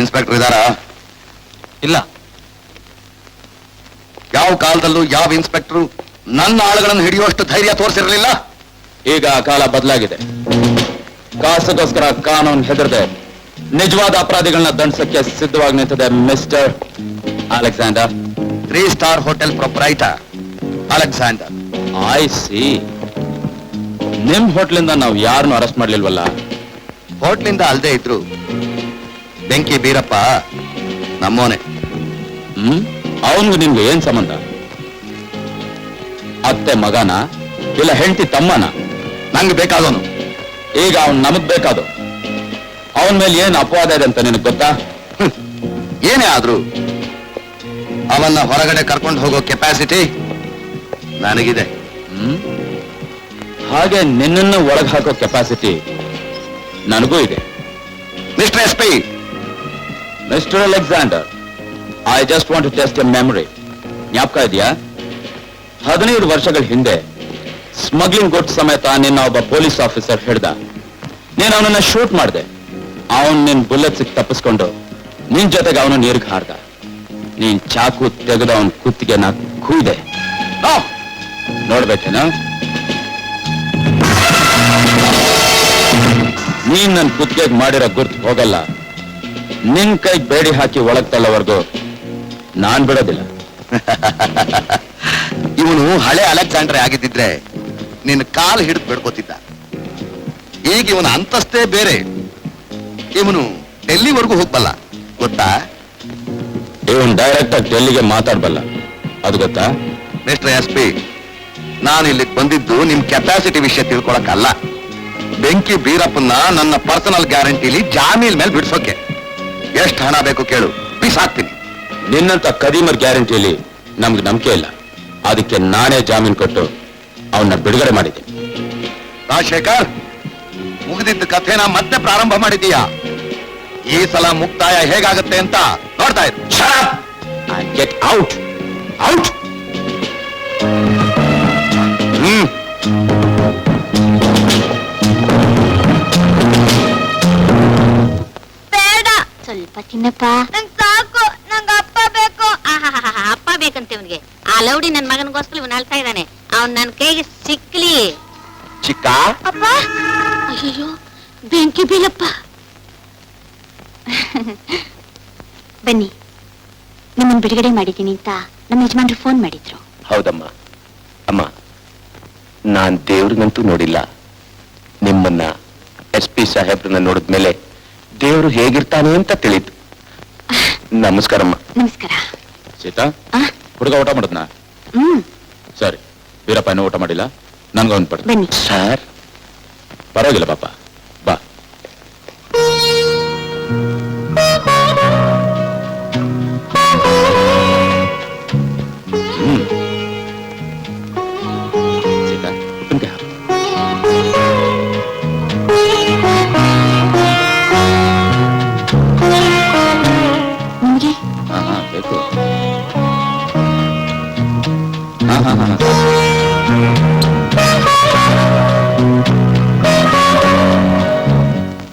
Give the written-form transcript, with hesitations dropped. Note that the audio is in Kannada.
ಇನ್ಸ್ಪೆಕ್ಟರ್ ಇದಾರಾ? ಇಲ್ಲ. ಯಾವ ಕಾಲದಲ್ಲೂ ಯಾವ ಇನ್ಸ್ಪೆಕ್ಟರ್ ನನ್ನ ಆಳುಗಳನ್ನು ಹಿಡಿಯುವಷ್ಟು ಧೈರ್ಯ ತೋರಿಸಿರಲಿಲ್ಲ. ಈಗ ಕಾಲ ಬದಲಾಗಿದೆ. ಕಾಸಿಗೋಸ್ಕರ ಕಾನೂನು ಹೆದರದೆ ನಿಜವಾದ ಅಪರಾಧಿಗಳನ್ನ ದಂಡಿಸಕ್ಕೆ ಸಿದ್ಧವಾಗಿ ನಿಂತಿದೆ mister Alexander. 3 star hotel proprietor Alexander. I C. ನಿಮ್ ಹೋಟ್ಲಿಂದ ನಾವು ಯಾರನ್ನು ಅರೆಸ್ಟ್ ಮಾಡ್ಲಿಲ್ವಲ್ಲ? ಹೋಟ್ಲಿಂದ ಅಲ್ದೇ ಇದ್ರು ಬೆಂಕಿ ಬೀರಪ್ಪ ನಮ್ಮೋನೆ. ಅವನ್ಗೂ ನಿಮ್ಗೆ ಏನ್ ಸಂಬಂಧ? ಅತ್ತೆ ಮಗನ ಇಲ್ಲ ಹೆಂಡತಿ ತಮ್ಮನ? ನಂಗೆ ಬೇಕಾದವನು. ಈಗ ಅವನ್ ನಮಗ್ ಬೇಕಾದು. ಅವನ ಮೇಲೆ ಏನ್ ಅಪವಾದ ಇದೆ ಅಂತ ನಿನಗೆ ಗೊತ್ತಾ? ಏನೇ ಆದ್ರೂ ಅವನ್ನ ಹೊರಗಡೆ ಕರ್ಕೊಂಡು ಹೋಗೋ ಕೆಪಾಸಿಟಿ ನನಗಿದೆ. ಹಾಗೆ ನಿನ್ನನ್ನು ಒಳಗೆ ಹಾಕೋ ಕೆಪಾಸಿಟಿ ನನಗೂ ಇದೆ. Mister SP, mister Alexander, I just want to test a memory. ಜ್ಞಾಪಕ ಇದೆಯಾ? 15 ವರ್ಷಗಳ ಹಿಂದೆ ಸ್ಮಗ್ಲಿಂಗ್ ಗುಡ್ಸ್ ಸಮೇತ ನಿನ್ನ ಒಬ್ಬ ಪೊಲೀಸ್ ಆಫೀಸರ್ ಹಿಡ್ದ. ನೀನು ಅವನನ್ನ ಶೂಟ್ ಮಾಡಿದೆ. ಅವನ್ ನಿನ್ ಬುಲೆಟ್ ಸಿಕ್ ತಪ್ಪಿಸ್ಕೊಂಡು ನಿನ್ ಜೊತೆಗೆ ಅವನು ನೀರ್ಗೆ ಹಾರ್ದ. ನೀನ್ ಚಾಕು ತೆಗೆದ ಅವನ್ ಕುತ್ತಿಗೆ ನಾ ಕೂಯ್ದೆ. ನೋಡ್ಬೇಕೇನ? ನೀನ್ ನನ್ ಕುತ್ತಿಗೆಗೆ ಮಾಡಿರೋ ಗುರ್ತು ಹೋಗಲ್ಲ. ನಿನ್ ಕೈಗೆ ಬೇಡಿ ಹಾಕಿ ಒಳಗ್ ತಳ್ಳೋವರೆಗೂ ನಾನ್ ಬಿಡೋದಿಲ್ಲ. ಇವನು ಹಳೆ ಅಲೆಕ್ಸಾಂಡರ್ ಆಗಿದ್ದಿದ್ರೆ ನಿನ್ನ ಕಾಲು ಹಿಡಿದು ಬಿಡ್ಕೋತಿದ್ದ. ಈಗ ಇವನ ಅಂತಸ್ತೇ ಬೇರೆ. ಇವನು ಡೆಲ್ಲಿವರೆಗೂ ಹೋಗ್ಬಲ್ಲ, ಗೊತ್ತಾ? ಇವನ್ ಡೈರೆಕ್ಟ್ ಆಗಿ ಡೆಲ್ಲಿಗೆ ಮಾತಾಡ್ಬಲ್ಲ, ಅದು ಗೊತ್ತಾ? ಮಿಸ್ಟರ್ SP, ನಾನು ಇಲ್ಲಿಗೆ ಬಂದಿದ್ದು ನಿಮ್ ಕೆಪಾಸಿಟಿ ವಿಷಯ ತಿಳ್ಕೊಳಕ್ಕಲ್ಲ. ಬೆಂಕಿ ಬೀರಪ್ಪನ್ನ ನನ್ನ ಪರ್ಸನಲ್ ಗ್ಯಾರಂಟಿಲಿ ಜಾಮೀನ್ ಮೇಲೆ ಬಿಡ್ಸೋಕೆ. ಎಷ್ಟು ಹಣ ಬೇಕು ಕೇಳು, ಬಿಸಾಕ್ತೀನಿ. ನಿನ್ನಂತ ಕದೀಮರ್ ಗ್ಯಾರಂಟಿಯಲ್ಲಿ ನಮ್ಗೆ ನಂಬಿಕೆ ಇಲ್ಲ. ಅದಕ್ಕೆ ನಾನೇ ಜಾಮೀನು ಕೊಟ್ಟು ಅವನ್ನ ಬಿಡುಗಡೆ ಮಾಡಿದ್ದೀನಿ. ರಾಜಶೇಖರ್, ಮುಗಿದಿದ್ದ ಕಥೆನ ಮತ್ತೆ ಪ್ರಾರಂಭ ಮಾಡಿದೀಯಾ? ಈ ಸಲ ಮುಕ್ತಾಯ ಹೇಗಾಗತ್ತೆ ಅಂತ ನೋಡ್ತಾ ಇರು. Get out. ಔಟ್. ಬೇಡ, ಸ್ವಲ್ಪ ತಿನ್ನಪ್ಪ. ನಂಗೆ ಸಾಕು. ನಂಗೆ ಅಪ್ಪ ಬೇಕು. ಅಪ್ಪ ಬೇಕಂತೆ ಇವನ್ಗೆ. ಆ ಲೌಡಿ ನನ್ ಮಗನಿಗೋಸ್ಕರ ಇವನ್ ಅಳ್ತಾ ಇದ್ದಾನೆ. ಅವನ್ ನನ್ ಕೈಗೆ ಸಿಕ್ಲಿ. ಚಿಕ್ಕ ಅಪ್ಪ, ಅಯ್ಯೋ ಬೆಂಕಿ ಬೀಳಪ್ಪ. ಬನ್ನಿ, ನಿಮ್ಮನ್ನ ಬಿಡುಗಡೆ ಮಾಡಿದ್ದೀನಿ ಅಂತ ನಮ್ಮ ಯಜಮಾನ್ರು ಫೋನ್ ಮಾಡಿದ್ರು. ಹೌದಮ್ಮ. ಅಮ್ಮ, ನಾನ್ ದೇವ್ರಿಗಂತೂ ನೋಡಿಲ್ಲ. ನಿಮ್ಮನ್ನ SP ಸಾಹೇಬ್ರನ್ನ ನೋಡಿದ್ಮೇಲೆ ದೇವ್ರು ಹೇಗಿರ್ತಾನೆ ಅಂತ ತಿಳಿತು. ನಮಸ್ಕಾರಮ್ಮ. ನಮಸ್ಕಾರ. ಸೀತಾ, ಹುಡುಗ ಊಟ ಮಾಡಿದ್ನ? ಸರಿ. ವೀರಪ್ಪ ಇನ್ನೂ ಊಟ ಮಾಡಿಲ್ಲ. ನನ್ಗ ಒಂದು ಪಡ. ಬನ್ನಿ ಸರ್. ಪರವಾಗಿಲ್ಲ ಪಾಪ.